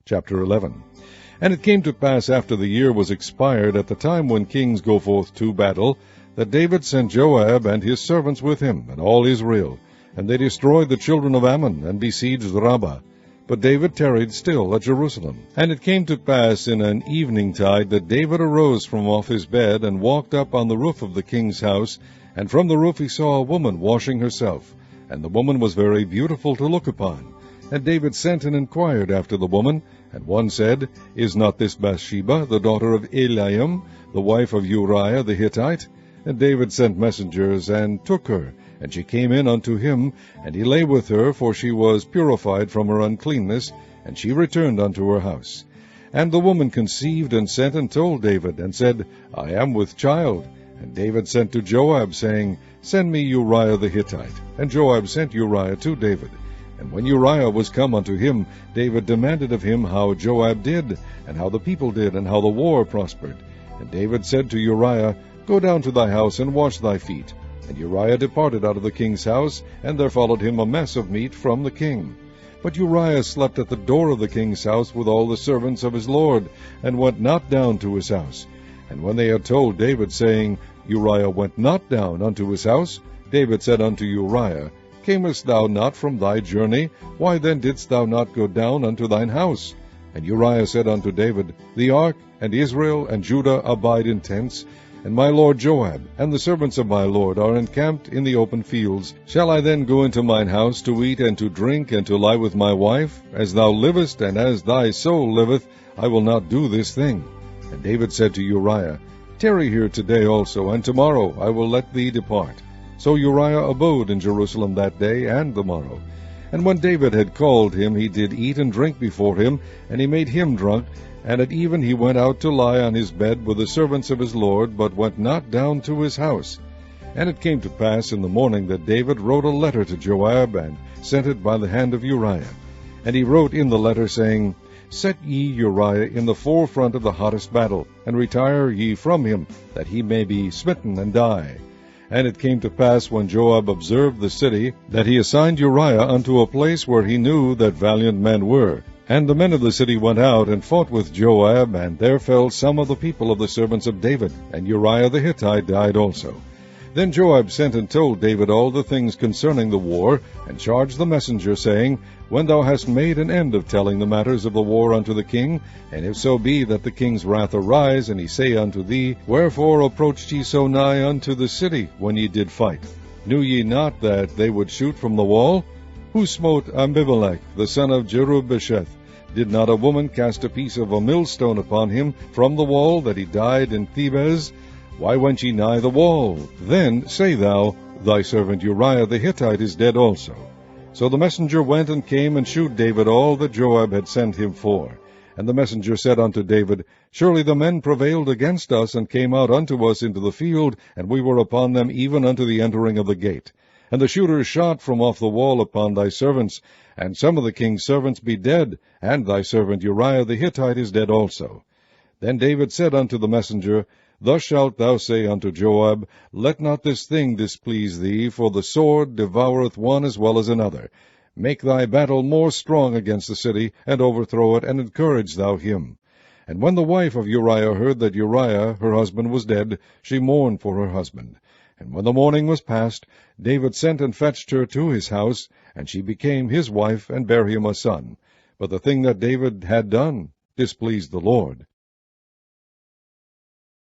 Chapter 11. And it came to pass after the year was expired, at the time when kings go forth to battle, that David sent Joab and his servants with him, and all Israel. And they destroyed the children of Ammon, and besieged Rabbah. But David tarried still at Jerusalem. And it came to pass in an eventide that David arose from off his bed, and walked up on the roof of the king's house, and from the roof he saw a woman washing herself, and the woman was very beautiful to look upon. And David sent and inquired after the woman, and one said, Is not this Bathsheba, the daughter of Eliam, the wife of Uriah the Hittite? And David sent messengers, and took her, and she came in unto him, and he lay with her, for she was purified from her uncleanness, and she returned unto her house. And the woman conceived, and sent and told David, and said, I am with child. And David sent to Joab, saying, Send me Uriah the Hittite. And Joab sent Uriah to David. And when Uriah was come unto him, David demanded of him how Joab did, and how the people did, and how the war prospered. And David said to Uriah, Go down to thy house, and wash thy feet. And Uriah departed out of the king's house, and there followed him a mess of meat from the king. But Uriah slept at the door of the king's house with all the servants of his lord, and went not down to his house. And when they had told David, saying, Uriah went not down unto his house, David said unto Uriah, Camest thou not from thy journey? Why then didst thou not go down unto thine house? And Uriah said unto David, The ark, and Israel, and Judah abide in tents, and my lord Joab, and the servants of my lord, are encamped in the open fields. Shall I then go into mine house to eat, and to drink, and to lie with my wife? As thou livest, and as thy soul liveth, I will not do this thing. And David said to Uriah, Tarry here today also, and tomorrow I will let thee depart. So Uriah abode in Jerusalem that day and the morrow. And when David had called him, he did eat and drink before him, and he made him drunk. And at even he went out to lie on his bed with the servants of his lord, but went not down to his house. And it came to pass in the morning that David wrote a letter to Joab, and sent it by the hand of Uriah. And he wrote in the letter, saying, Set ye Uriah in the forefront of the hottest battle, and retire ye from him, that he may be smitten and die. And it came to pass, when Joab observed the city, that he assigned Uriah unto a place where he knew that valiant men were. And the men of the city went out, and fought with Joab, and there fell some of the people of the servants of David, and Uriah the Hittite died also. Then Joab sent and told David all the things concerning the war, and charged the messenger, saying, When thou hast made an end of telling the matters of the war unto the king, and if so be that the king's wrath arise, and he say unto thee, Wherefore approached ye so nigh unto the city, when ye did fight? Knew ye not that they would shoot from the wall? Who smote Abimelech, the son of Jerubbesheth? Did not a woman cast a piece of a millstone upon him from the wall, that he died in Thebez? Why went ye nigh the wall? Then say thou, Thy servant Uriah the Hittite is dead also. So the messenger went and came and shewed David all that Joab had sent him for. And the messenger said unto David, Surely the men prevailed against us, and came out unto us into the field, and we were upon them even unto the entering of the gate. And the shooters shot from off the wall upon thy servants, and some of the king's servants be dead, and thy servant Uriah the Hittite is dead also. Then David said unto the messenger, Thus shalt thou say unto Joab, Let not this thing displease thee, for the sword devoureth one as well as another. Make thy battle more strong against the city, and overthrow it, and encourage thou him. And when the wife of Uriah heard that Uriah her husband was dead, she mourned for her husband. And when the morning was past, David sent and fetched her to his house, and she became his wife, and bare him a son. But the thing that David had done displeased the Lord.